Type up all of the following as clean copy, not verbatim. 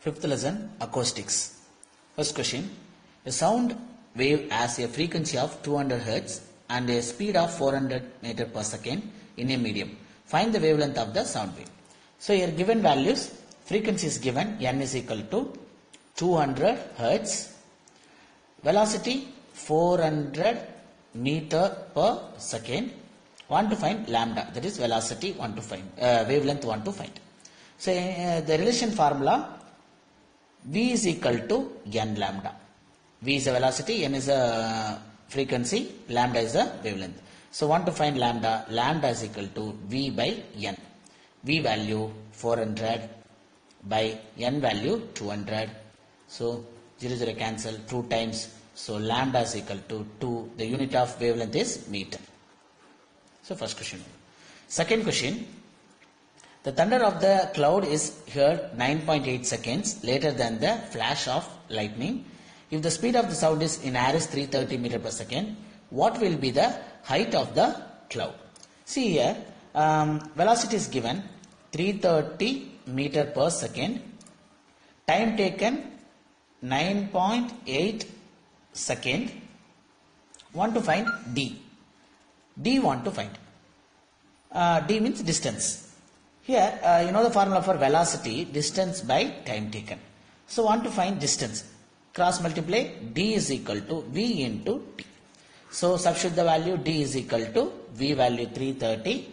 Fifth lesson, acoustics. First question, a sound wave has a frequency of 200 Hz and a speed of 400 meter per second in a medium. Find the wavelength of the sound wave. So here given values, frequency is given, n is equal to 200 Hz, velocity 400 meter per second. Want to find lambda, that is velocity want to find, wavelength want to find. So the relation formula, V is equal to n lambda. V is a velocity, n is a frequency, lambda is a wavelength. So want to find lambda, lambda is equal to V by n. V value 400 by n value 200. So 0 0 cancel 2 times. So lambda is equal to 2. The unit of wavelength is meter. So first question. Second question. The thunder of the cloud is heard 9.8 seconds later than the flash of lightning. If the speed of the sound is in air is 330 meter per second, what will be the height of the cloud? See here, velocity is given 330 meter per second. Time taken 9.8 second. Want to find D. D want to find. D means distance. Here, you know the formula for velocity, distance by time taken. So, want to find distance. Cross multiply, D is equal to V into T. So, substitute the value, D is equal to V value 330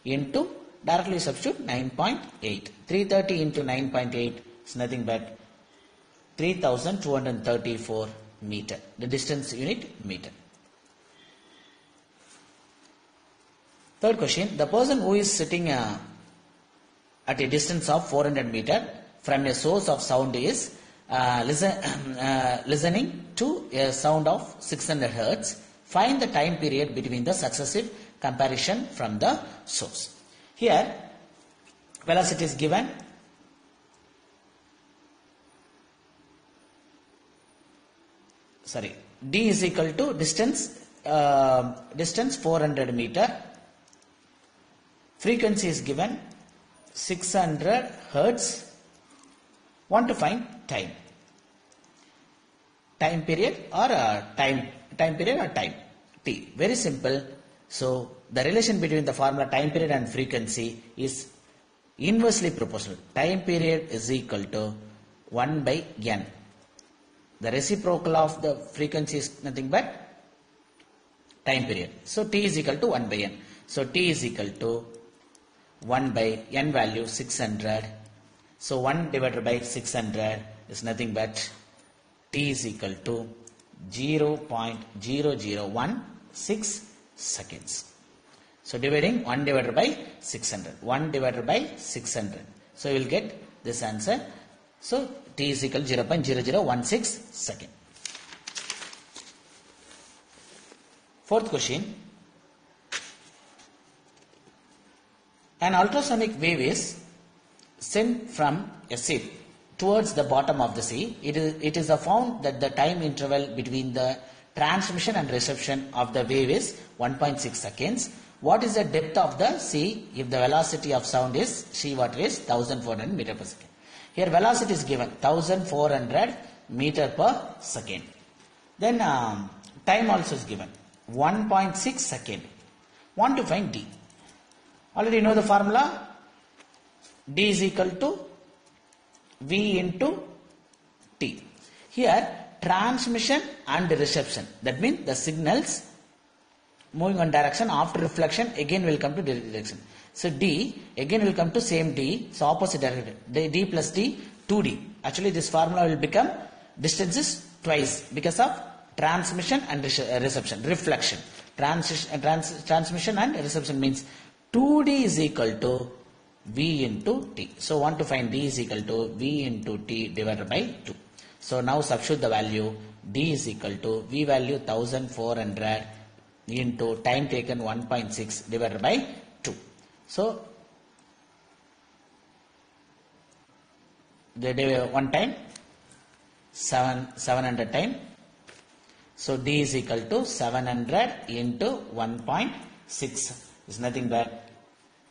into, directly substitute 9.8. 330 into 9.8 is nothing but 3234 meter. The distance unit meter. Third question, the person who is sitting at a distance of 400 meter from a source of sound is listening to a sound of 600 Hz. Find the time period between the successive comparison from the source. Here, velocity is given. D is equal to distance 400 meter. Frequency is given 600 Hz. Want to find time. Time period or time period or time t. Very simple. So the relation between the formula time period and frequency is inversely proportional. Time period is equal to 1 by n. The reciprocal of the frequency is nothing but time period. So t is equal to 1 by n. So t is equal to 1 by n value 600. So 1 divided by 600 is nothing but t is equal to 0.0016 seconds. So dividing 1 divided by 600. 1 divided by 600. So we will get this answer. So t is equal to 0.0016 second. Fourth question. An ultrasonic wave is sent from a ship towards the bottom of the sea. It is found that the time interval between the transmission and reception of the wave is 1.6 seconds. What is the depth of the sea if the velocity of sound is sea water is 1400 meter per second? Here velocity is given 1400 meter per second. Then time also is given 1.6 second. Want to find D. Already know the formula. D is equal to V into T. Here transmission and reception. That means the signals moving one direction after reflection again will come to direction. So D again will come to same D. So opposite direction. D plus D 2D. Actually this formula will become distances twice because of transmission and reception. Reflection. Transmission and reception means 2D is equal to V into T. So want to find D is equal to V into T divided by 2. So now substitute the value. D is equal to V value 1400 into time taken 1.6 divided by 2. So they do one time 700 time. So D is equal to 700 into 1.6 is nothing but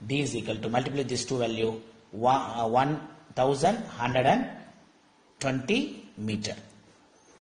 D is equal to multiply these two value 1 1120 meter.